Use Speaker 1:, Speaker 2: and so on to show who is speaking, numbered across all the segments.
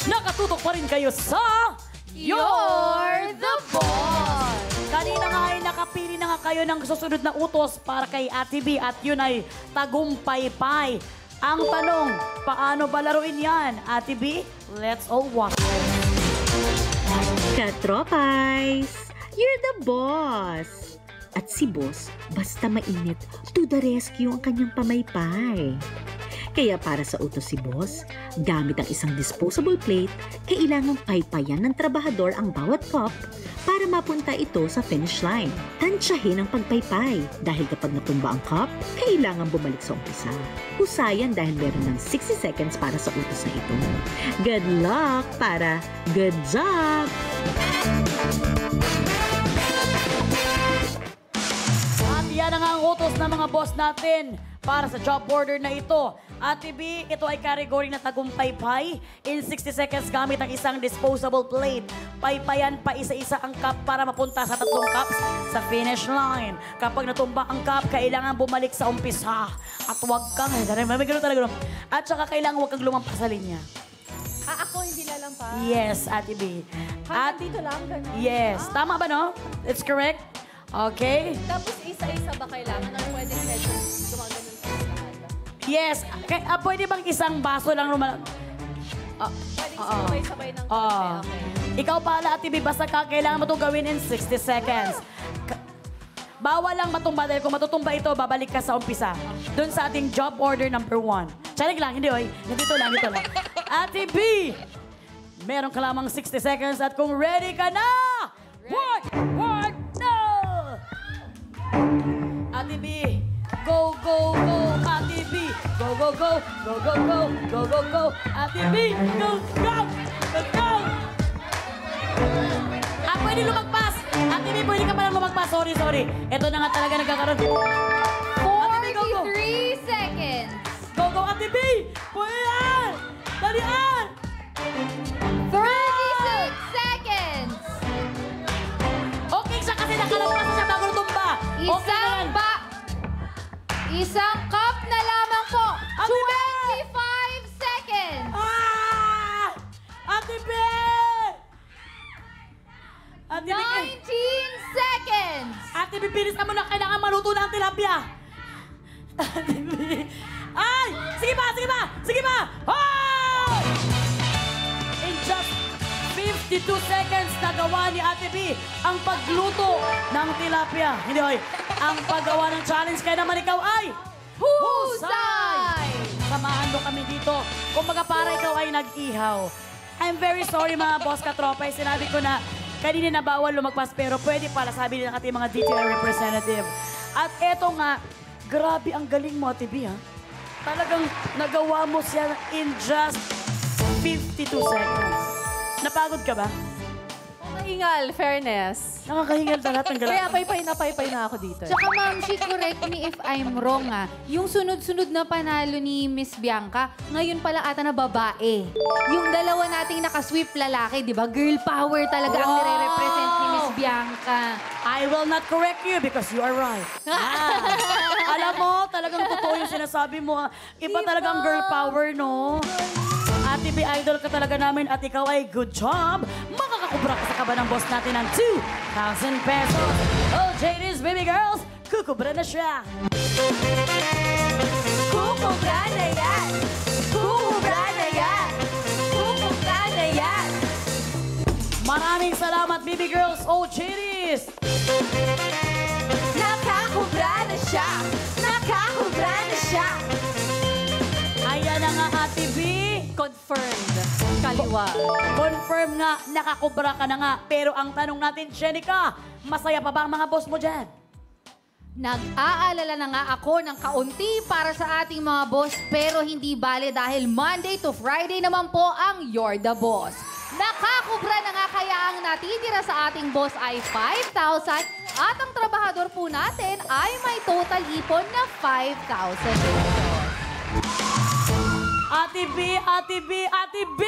Speaker 1: nakatutok pa rin kayo sa
Speaker 2: You're the Boss!
Speaker 1: Kanina nga ay nakapili na nga kayo ng susunod na utos para kay Ate B at yun ay tagumpay-pay. Ang tanong, paano ba laruin yan? Ate B, let's all watch it.
Speaker 3: Katropais, you're the boss! At si boss, basta mainit, to the rescue ang kanyang pamaypay. Kaya para sa utos si boss, gamit ang isang disposable plate, kailangang paypayan ng trabahador ang bawat cup para mapunta ito sa finish line. Tansyahin ang pagpaypay dahil kapag natumba ang cup, kailangan bumalik sa umpisa. Husayan dahil meron ng 60 seconds para sa utos na ito. Good luck para good job!
Speaker 1: At yan ang ang utos ng mga boss natin para sa job order na ito. Ate B, ito ay category na tagumpay-pay. In 60 seconds gamit ang isang disposable plate. Paypayan pa isa-isa ang cup para mapunta sa 3 cups sa finish line. Kapag natumba ang cup, kailangan bumalik sa umpisa. At huwag kang, may gano'n talaga. At saka kailangan huwag kang lumampas sa linya.
Speaker 2: Ako hindi lalampas.
Speaker 1: Yes, Ate B.
Speaker 2: At dito lang, ganun.
Speaker 1: Yes, tama ba no? It's correct? Okay.
Speaker 2: Tapos isa-isa ba kailangan? Or pwede medyo gumaganon sa lahat?
Speaker 1: Yes. Pwede bang isang baso lang
Speaker 2: Pwede sabay-sabay ng kape. Okay.
Speaker 1: Ikaw pala, Ate B, basta kailangan mo itong gawin in 60 seconds. Bawal lang matumba dahil kung matutumba ito, babalik ka sa umpisa. Doon sa ating job order number 1. Charik lang, hindi oy. Dito lang. Ate B, meron ka lamang 60 seconds at kung ready ka na, work, no! Ate B, go, Ate B. Go, go. Ate B, go. Pwede lumagpas. Ate B, pwede ka palang lumagpas. Sorry. Ito na nga talaga nagkakaroon.
Speaker 2: 43 seconds.
Speaker 1: Go, Ate B. Pwede yan. Dalian.
Speaker 2: 36 seconds.
Speaker 1: Okay siya kasi nakalagpas siya bago tumba.
Speaker 2: Isang cup na lamang po.
Speaker 1: Ate B!
Speaker 2: 25 seconds.
Speaker 1: Ate B! Ate B!
Speaker 2: 19 seconds.
Speaker 1: Ate B, bilis na mo na kailangan maluto na ang tilapia. Ate B. Ay! Sige pa! Oh! In just 52 seconds, nagawa ni Ate B ang pagluto ng tilapia. Hindi, hoy. Ang paggawa ng challenge, kaya naman ikaw ay
Speaker 2: Husay!
Speaker 1: Samahan mo kami dito. Kung baga para ikaw ay nag-ihaw. I'm very sorry mga boss katropay. Sinabi ko na kanina na bawal lumagpas pero pwede pala sabi ng ating mga DTI representative. At eto nga, grabe ang galing mo, Ate B, ha? Talagang nagawa mo siya in just 52 seconds. Napagod ka ba?
Speaker 4: Hingal, fairness.
Speaker 1: Nakakahingal na lahat ng
Speaker 4: Kaya paypay na ako dito.
Speaker 2: Tsaka ma'am, she correct me if I'm wrong Yung sunod-sunod na panalo ni Miss Bianca, ngayon pala ata na babae. Yung dalawa nating nakasweep lalaki, di ba? Girl power talaga ang nire-represent ni Miss Bianca.
Speaker 1: I will not correct you because you are right. Alam mo, talagang totoo yung sinasabi mo. Iba talagang girl power, no? Ate B, idol ka talaga namin at ikaw ay good job. Makakakubra ka sa kaba ng boss natin ng 2,000 pesos. Oh, JD's baby girls, kukubra na siya.
Speaker 2: Kukubra na yan! Kukubra na yan! Kukubra na yan!
Speaker 1: Maraming salamat, baby girls. Oh, JD's.
Speaker 2: Nakakubra na siya! Nakakubra na siya!
Speaker 1: Ayan na nga, Ate B.
Speaker 4: Confirmed. Kaliwa.
Speaker 1: Confirm nga, nakakubra ka na nga. Pero ang tanong natin, Jenica, masaya pa ba ang mga boss mo dyan?
Speaker 2: Nag-aalala na nga ako ng kaunti para sa ating mga boss pero hindi bale dahil Monday to Friday naman po ang You're the Boss. Nakakubra na nga kaya ang natitira sa ating boss ay 5,000 at ang trabahador po natin ay may total ipon na 5,000 pesos.
Speaker 1: Ate B, Ate B, Ate B!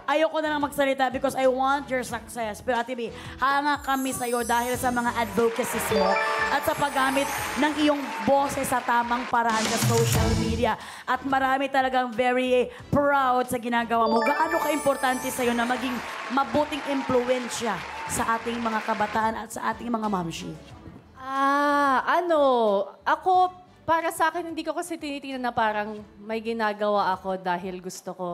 Speaker 1: Ayoko na lang magsalita because I want your success. Pero Ate B, hanga kami sa'yo dahil sa mga advocacies mo at sa paggamit ng iyong boses sa tamang paraan sa social media. At marami talagang very proud sa ginagawa mo. Gaano ka-importante sa'yo na maging mabuting impluensya sa ating mga kabataan at sa ating mga mamshi?
Speaker 4: Ako, para sa akin, hindi ko kasi tinitingnan na parang may ginagawa ako dahil gusto ko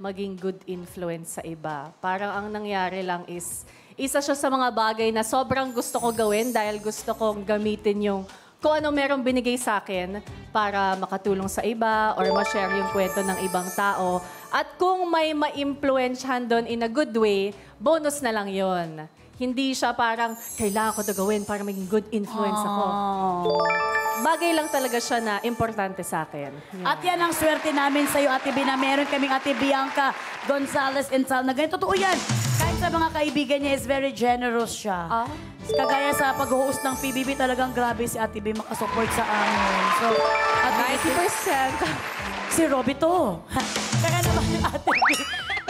Speaker 4: maging good influence sa iba. Parang ang nangyari lang is, isa siya sa mga bagay na sobrang gusto ko gawin dahil gusto kong gamitin yung kung ano merong binigay sa akin para makatulong sa iba or ma-share yung kwento ng ibang tao. At kung may ma-influensyahan doon in a good way, bonus na lang yon. Hindi siya parang, kailangan ko ito gawin para maging good influence ako. Bagay lang talaga siya na importante sa akin. Yun.
Speaker 1: At yan ang swerte namin sa'yo, Ate B, na meron kaming Ate Bianca Gonzalez Insal na ganyan. Totoo yan. Kahit sa mga kaibigan niya, is very generous siya. Kagaya sa pag-host ng PBB, talagang grabe si Ate B makasupport sa amin. So, at
Speaker 4: 90%.
Speaker 1: si Robby to. Kaya naman, Ate B,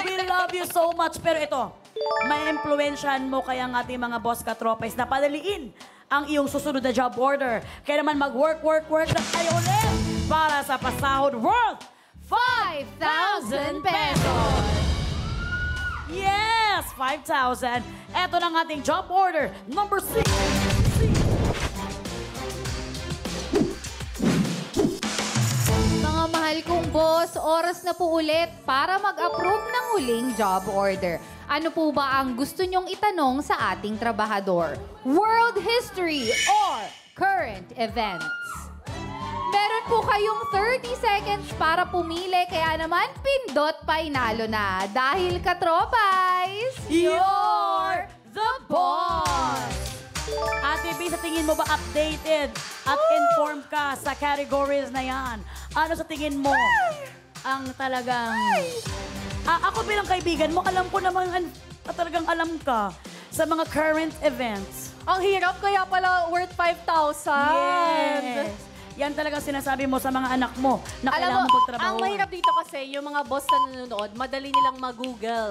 Speaker 1: we love you so much. Pero ito, may impluensyahan mo kaya ang ating mga boss katropes na padaliin ang iyong susunod na job order. Kaya naman mag-work na tayo ulit para sa pasahod worth
Speaker 2: 5,000 pesos!
Speaker 1: Yes! 5,000. Ito na ang ating job order number 6.
Speaker 2: Mga mahal kong boss, oras na po ulit para mag-approve ng huling job order. Ano po ba ang gusto nyong itanong sa ating trabahador? World history or current events? Meron po kayong 30 seconds para pumili, kaya naman pindot painalo na. Dahil katropais,
Speaker 1: You're the boss! Ate B, sa tingin mo ba updated at informed ka sa categories na yan? Ano sa tingin mo ang talagang... ako bilang kaibigan mo, alam ko naman talagang alam ka sa mga current events.
Speaker 4: Ang hirap, kaya pala worth 5,000.
Speaker 1: Yes. Yan talaga sinasabi mo sa mga anak mo na
Speaker 4: Alam
Speaker 1: kailangan
Speaker 4: mo,
Speaker 1: mo pagtrabaho.
Speaker 4: ang mahirap dito kasi, yung mga boss na nanonood, madali nilang mag-google.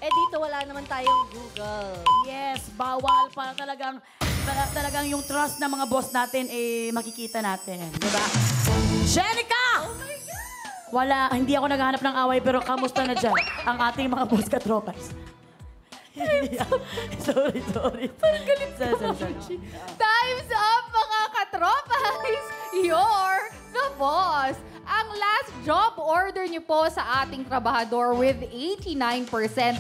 Speaker 4: Eh dito, wala naman tayong Google.
Speaker 1: Yes, bawal para talagang yung trust ng mga boss natin makikita natin, di ba? Jenica! Oh my God! Wala, hindi ako naghahanap ng away pero kamusta na dyan ang ating mga boss katropas? sorry. Parang galit ka,
Speaker 2: time's up mga katropais! You're the boss! Ang last job order niyo po sa ating trabahador with 89%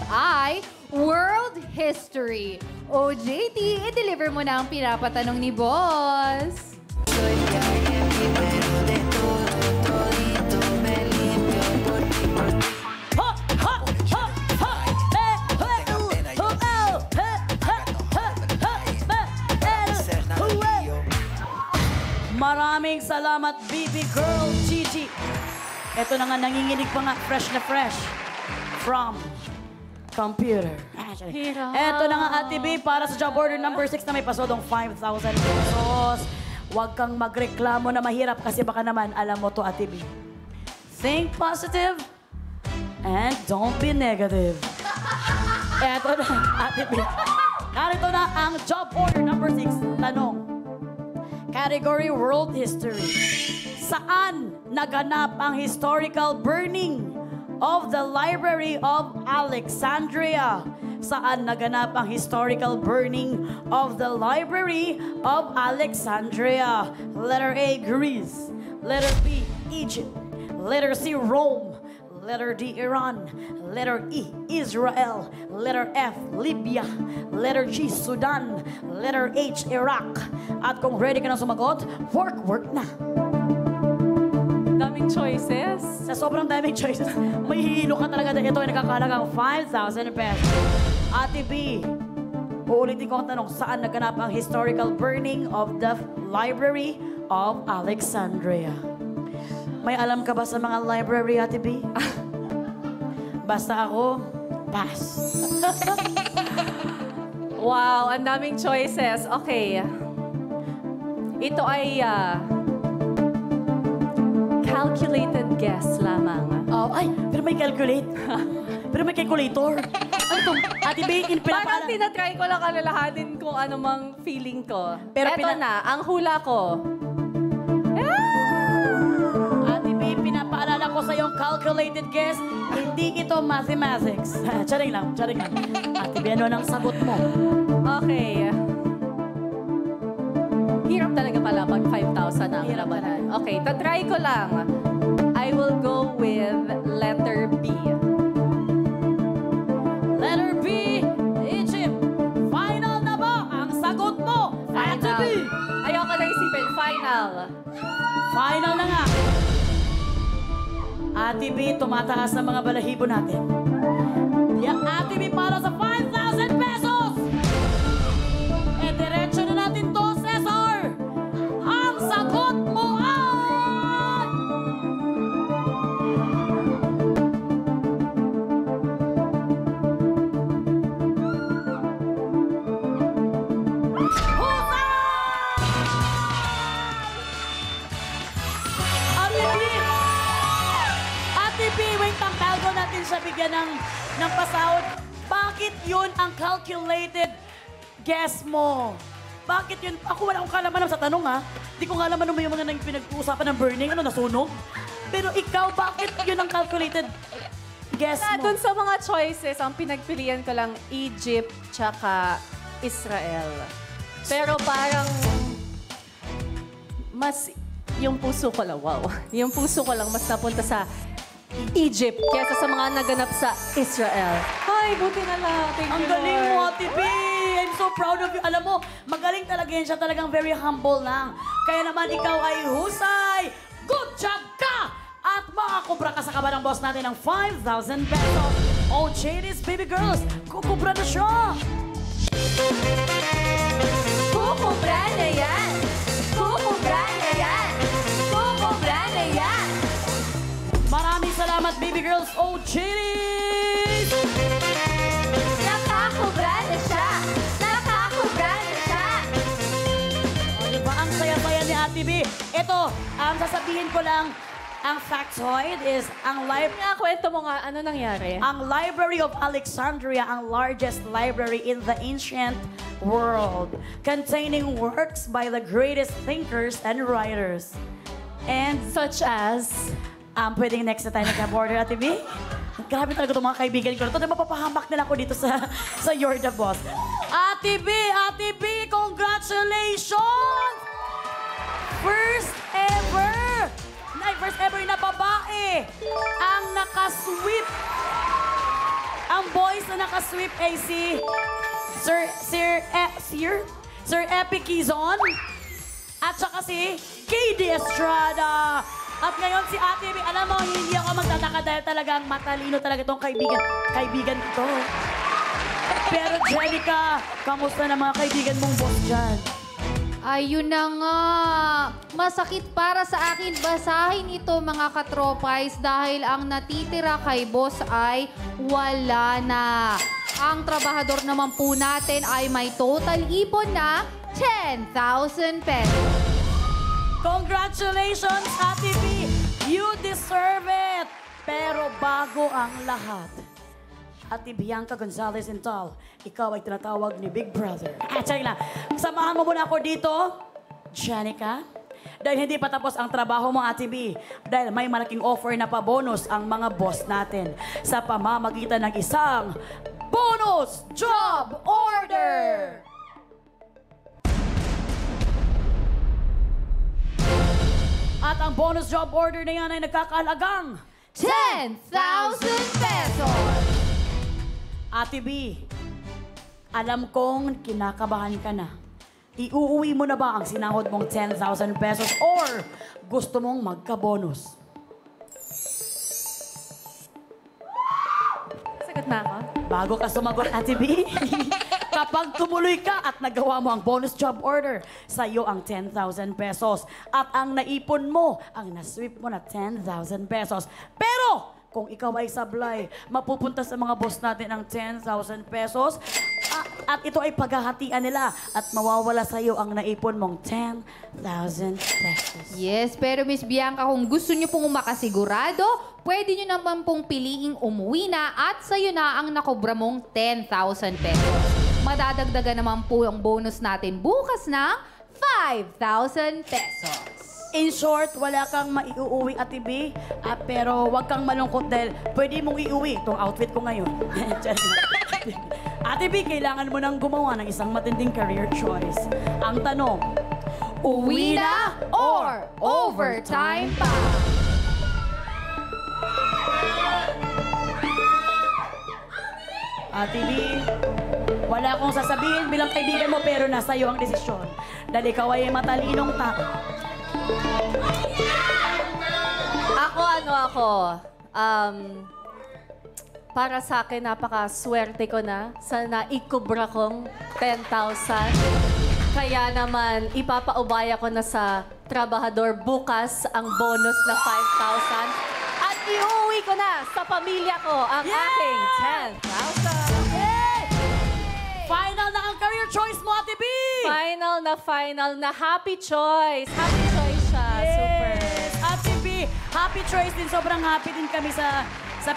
Speaker 2: ay World History. O JT, i-deliver mo na ang pinapatanong ni boss.
Speaker 1: Maraming salamat, BB Girl Gigi. Ito na nga, nanginginig pa nga, fresh na fresh from computer. Ito na nga, Ate B, para sa job order number 6 na may pasodong 5,000 pesos. Huwag kang magreklamo na mahirap kasi baka naman alam mo to, Ate B. Think positive and don't be negative. Ito na, Ate B. Narito na ang job order number 6. Tanong. Category World History. Saan naganap ang historical burning of the Library of Alexandria? Saan naganap ang historical burning of the Library of Alexandria? Letter A, Greece. Letter B, Egypt. Letter C, Rome. Letter D, Iran. Letter E, Israel. Letter F, Libya. Letter G, Sudan. Letter H, Iraq. At kung ready ka na sumagot, work na.
Speaker 4: Daming choices.
Speaker 1: Sa sobrang daming choices, may hihilo ka talaga dahil ito ay nakakalagang 5,000 pesos. Ate B, uulitin ko ang tanong, saan naganap ang historical burning of the Library of Alexandria? May alam ka ba sa mga library, Ate B? Basta ako, pass.
Speaker 4: Wow, ang daming choices. Okay. Ito ay calculated guess lamang.
Speaker 1: Oh, ay, pero may calculate. Pero may calculator. Ano to? Ate B,
Speaker 4: Parang tinatry ko lang alalahanin kung ano mang feeling ko.
Speaker 1: Pero
Speaker 4: Eto na, ang hula ko.
Speaker 1: Ate B, pinapaalala ko sa iyong calculated guess, hindi ito mathematics. Charing lang, charing lang. Ate B, ano ang sagot mo?
Speaker 4: Okay. Hirap talaga pala pag 5,000 ang
Speaker 1: Hirap
Speaker 4: labanan. Okay, tatry ko lang. I will go with letter B.
Speaker 1: Letter B, Egypt. Final na ba ang sagot mo? Ate B.
Speaker 4: Ayoko na isipin. Final.
Speaker 1: Final na nga. Ate B, tumataas ang mga balahibo natin. Yung Ate B para sa 5,000 pesos. E diretso na natin to, Cesar. Ang sagot mo ay... Ate B, wait lang, bago natin siya bigyan ng pasahod. Bakit yun ang calculated guess mo? Bakit yun? Ako wala akong kalaman sa tanong, ha? Di ko kalaman naman yung mga nang pinag-uusapan ng burning. Ano, nasunog? Pero ikaw, bakit yun ang calculated guess mo?
Speaker 4: Doon sa mga choices, ang pinagpilian ko lang Egypt tsaka Israel. Pero parang mas yung puso ko lang, wow. Yung puso ko lang mas napunta sa Egypt kaysa sa mga naganap sa Israel. Ay, buti na lang. Thank
Speaker 1: Ang
Speaker 4: you,
Speaker 1: galing mo,
Speaker 4: Lord.
Speaker 1: Ate B! I'm so proud of you. Alam mo, magaling talaga yan siya. Talagang very humble lang. Kaya naman ikaw ay husay. Good job ka! At makakubra ka sa kaba ng boss natin ng 5,000 pesos. Oh, Chadis, baby girls, kukubra na siya.
Speaker 2: Kukubra na yan! Kukubra na yan! Kukubra na yan!
Speaker 1: Maraming salamat, baby girls. Oh, Chadis!
Speaker 2: Nakakubra na siya! Nakakubra na siya!
Speaker 1: O, diba? Ang saya-saya ni Ate B. Ito, sasabihin ko lang, ang factoid is ang live...
Speaker 4: Nga, kwento mo nga, ano nangyari?
Speaker 1: Ang Library of Alexandria, ang largest library in the ancient world, containing works by the greatest thinkers and writers. And
Speaker 4: Such as...
Speaker 1: pwedeng next na tayo nagka-border, Ate B? Grabe talaga itong mga kaibigan ko. Ito na mapapahamak nila ako dito sa You're the Boss. Ate B, congratulations! First ever na babae ang nakasweep. Ang boys na nakasweep ay si Sir Epi Quizon at saka si KD Estrada. At ngayon si Ate B, alam mo, hindi ako magtataka dahil talagang matalino talaga itong kaibigan ito. Pero Jenica, kamusta na mga kaibigan mong boss dyan?
Speaker 2: Ayun na nga. Masakit para sa akin basahin ito mga katropais dahil ang natitira kay boss ay wala na. Ang trabahador naman po natin ay may total ipon na 10,000 pesos.
Speaker 1: Congratulations, Ate B! You deserve it! Pero bago ang lahat, Ate Bianca Gonzalez Intal, ikaw ay tinatawag ni Big Brother. Sorry lang. Samahan mo muna ako dito, Jenica. Dahil hindi pa tapos ang trabaho mo, Ate B. Dahil may malaking offer na pa-bonus ang mga boss natin sa pamamagitan ng isang bonus job order! At ang bonus job order na yan ay nagkakahalagang
Speaker 2: 10,000 pesos!
Speaker 1: Ate B, alam kong kinakabahan ka na. Iuuwi mo na ba ang sinahod mong 10,000 pesos or gusto mong magka-bonus?
Speaker 4: Sagot na ako.
Speaker 1: Bago ka sumagot, Ate B, kapag tumuloy ka at nagawa mo ang bonus job order, sa iyo ang 10,000 pesos. At ang naipon mo, ang nasweep mo na 10,000 pesos. Pero, kung ikaw ay sablay, mapupunta sa mga boss natin ang 10,000 pesos. at ito ay paghahatian nila at mawawala sa iyo ang naipon mong 10,000 pesos.
Speaker 2: Yes, pero Miss Bianca, kung gusto niyo pong makasigurado, pwede niyo naman pong piliing umuwi na at sa'yo na ang nakobra mong 10,000 pesos. Madadagdagan naman po ang bonus natin bukas ng 5,000 pesos.
Speaker 1: In short, wala kang maiuwi, Ate B, pero wag kang malungkot dahil pwede mong iuwi itong outfit ko ngayon. Ate B, kailangan mo nang gumawa ng isang matinding career choice. Ang tanong,
Speaker 2: Uwi na or overtime pa?
Speaker 1: Ate B, wala akong sasabihin bilang kaibigan mo pero nasa iyo ang desisyon. Dahil ikaw ay matalinong tao.
Speaker 4: Para sa akin, napaka-swerte ko na sa naikubra kong 10,000. Kaya naman, ipapaubaya ko na sa trabahador bukas ang bonus na 5,000. At iuwi ko na sa pamilya ko ang aking 10,000.
Speaker 1: Final na ang career choice mo, Ate B!
Speaker 4: Final na happy choice. Happy choice siya. Super.
Speaker 1: Yes! Ate B, happy choice din. Sobrang happy din kami sa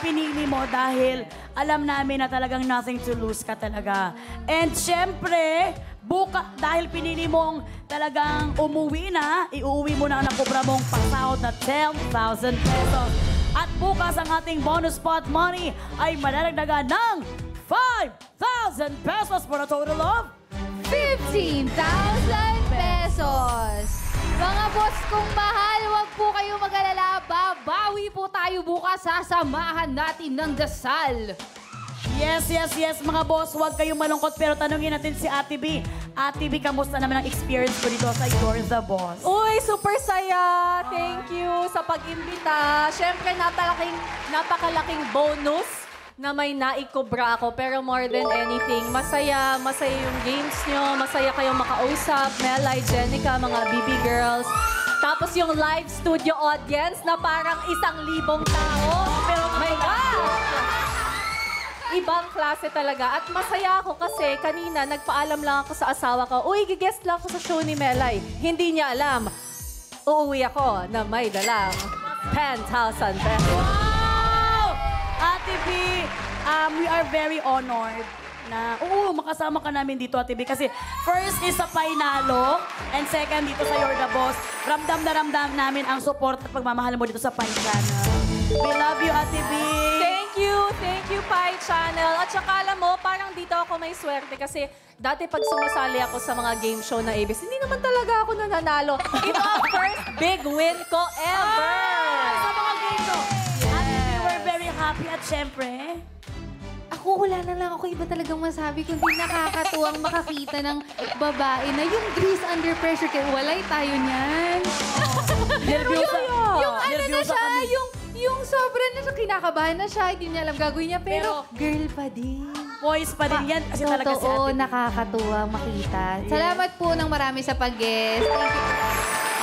Speaker 1: pinili mo dahil alam namin na talagang nothing to lose ka talaga. And syempre, dahil pinili mong talagang umuwi na, iuwi mo na ang nakubra mong pasahod na 10,000 pesos. At bukas ang ating bonus pot money ay madadagdagan ng 5,000 pesos for a total of
Speaker 2: 15,000 pesos. Mga boss kong mahal, huwag po kayo mag-alala. Babawi po tayo bukas. Sasamahan natin ng dasal.
Speaker 1: Yes, mga boss. Huwag kayong malungkot pero tanungin natin si Ate B. Ate B, kamusta naman ang experience ko dito sa You're the Boss?
Speaker 4: Uy, super saya! Thank you sa pag-imbita. Siyempre, napakalaking bonus na may naikubra ako. Pero more than anything, masaya yung games nyo. Masaya kayong makausap. Melay, Jenica, mga BB girls. Tapos yung live studio audience na parang 1,000 tao. Pero my God! Ibang klase talaga. At masaya ako kasi kanina nagpaalam lang ako sa asawa ko, uy, giguest lang ako sa show ni Melay. Hindi niya alam. Uuwi ako na may dalang 10,000 pesos.
Speaker 1: Wow! Ate B, we are very honored na, makasama ka namin dito, Ate B. Kasi first is sa Painalo, and second dito sa You're the Boss. Ramdam na ramdam namin ang support at pagmamahal mo dito sa Pai Channel. We love you, Ate B.
Speaker 4: Thank you, Pai Channel. At saka alam mo, parang dito ako may swerte kasi dati pag sumasali ako sa mga game show na ABS, hindi naman talaga ako nananalo. Ito ang first big win ko ever!
Speaker 1: Sa mga game show. Ate B, we're very happy at syempre,
Speaker 2: Ako, wala na lang ako iba talagang masabi kundi nakakatuwang makakita ng babae na yung Grease Under Pressure. Kaya walay tayo niyan.
Speaker 1: nervyosa.
Speaker 2: Yung ano na
Speaker 1: Nervyosa
Speaker 2: siya,
Speaker 1: kami.
Speaker 2: yung sobrang na siya, kinakabahan na siya, hindi niya alam gagawin niya, pero girl pa din.
Speaker 1: Voice pa din yan kasi talaga si
Speaker 2: Totoo,
Speaker 1: Ate B.
Speaker 2: nakakatuwa makita.
Speaker 1: Yes.
Speaker 2: Salamat po ng marami sa pag-guest. Thank you.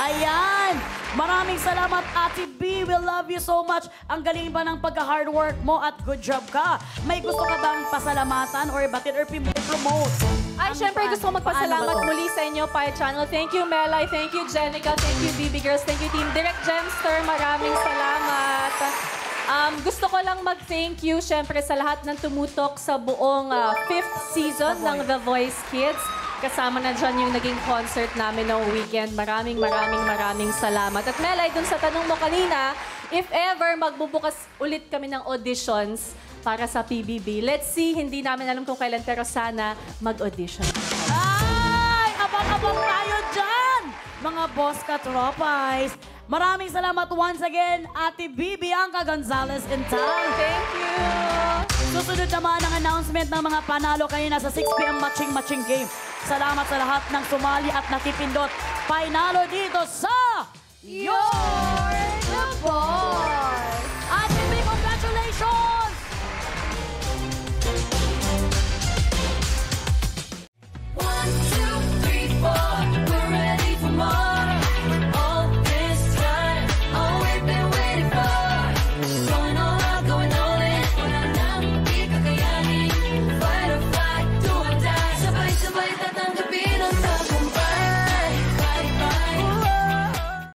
Speaker 1: Ayan! Maraming salamat, Ate B. We love you so much. Ang galing ba ng pagka-hard work mo at good job ka? May gusto ka bang pasalamatan or batin or promote?
Speaker 4: Ay, syempre gusto ko magpasalamat muli sa inyo, Pai Channel. Thank you, Melay. Thank you, Jenica. Thank you, BB Girls. Thank you, Team Direct Gemster. Maraming salamat. Gusto ko lang mag-thank you, syempre, sa lahat ng tumutok sa buong 5th season ng The Voice Kids. Kasama na dyan yung naging concert namin noong weekend. Maraming salamat. At Melay, dun sa tanong mo kanina, if ever magbubukas ulit kami ng auditions para sa PBB, let's see, hindi namin alam kung kailan, pero sana mag-audition.
Speaker 1: Ay! Abang-abang tayo dyan! Mga boss ka-tropais. Maraming salamat once again, Ate B. Bianca Gonzalez in town.
Speaker 4: Thank you!
Speaker 1: Susunod naman ang announcement ng mga panalo kanina sa 6 p.m. matching game. Salamat sa lahat ng sumali at nakipindot. Panalo dito sa